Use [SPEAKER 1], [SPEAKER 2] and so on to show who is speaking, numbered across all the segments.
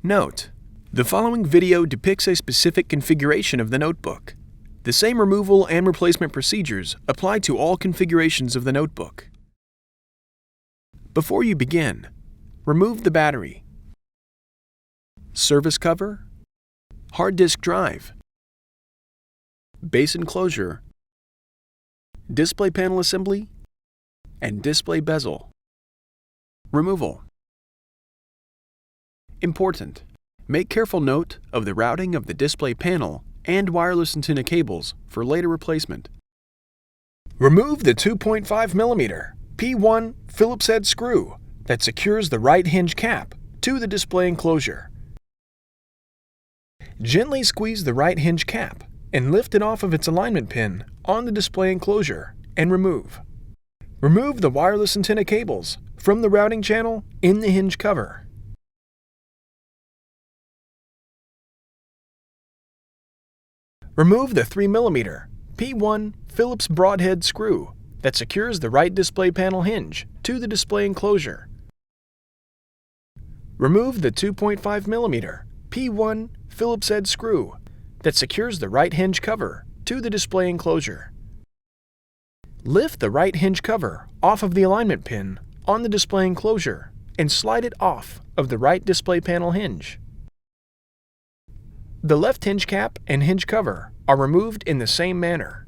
[SPEAKER 1] Note: the following video depicts a specific configuration of the notebook. The same removal and replacement procedures apply to all configurations of the notebook. Before you begin, remove the battery, service cover, hard disk drive, base enclosure, display panel assembly, and display bezel. Removal. Important: make careful note of the routing of the display panel and wireless antenna cables for later replacement. Remove the 2.5mm P1 Phillips-head screw that secures the right hinge cap to the display enclosure. Gently squeeze the right hinge cap and lift it off of its alignment pin on the display enclosure and remove. Remove the wireless antenna cables from the routing channel in the hinge cover. Remove the 3mm P1 Phillips broadhead screw that secures the right display panel hinge to the display enclosure. Remove the 2.5mm P1 Phillips-head screw that secures the right hinge cover to the display enclosure. Lift the right hinge cover off of the alignment pin on the display enclosure and slide it off of the right display panel hinge. The left hinge cap and hinge cover are removed in the same manner.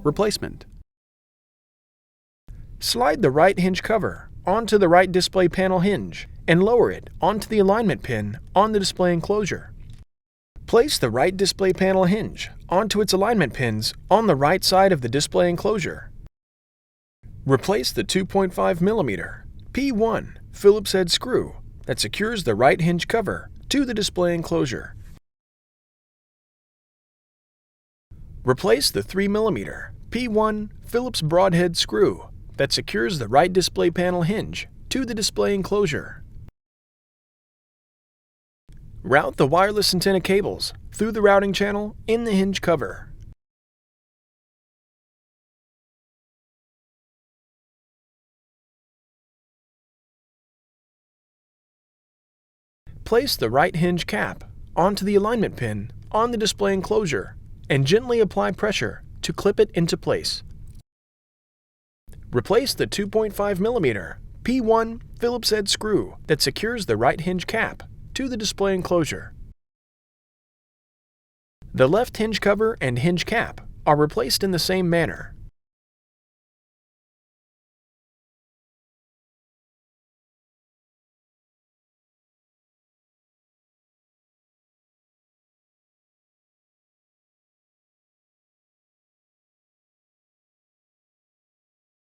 [SPEAKER 1] Replacement. Slide the right hinge cover onto the right display panel hinge and lower it onto the alignment pin on the display enclosure. Place the right display panel hinge onto its alignment pins on the right side of the display enclosure. Replace the 2.5mm P1 Phillips-head screw that secures the right hinge cover to the display enclosure. Replace the 3mm P1 Phillips broadhead screw that secures the right display panel hinge to the display enclosure. Route the wireless antenna cables through the routing channel in the hinge cover. Place the right hinge cap onto the alignment pin on the display enclosure and gently apply pressure to clip it into place. Replace the 2.5mm P1 Phillips-head screw that secures the right hinge cap to the display enclosure. The left hinge cover and hinge cap are replaced in the same manner.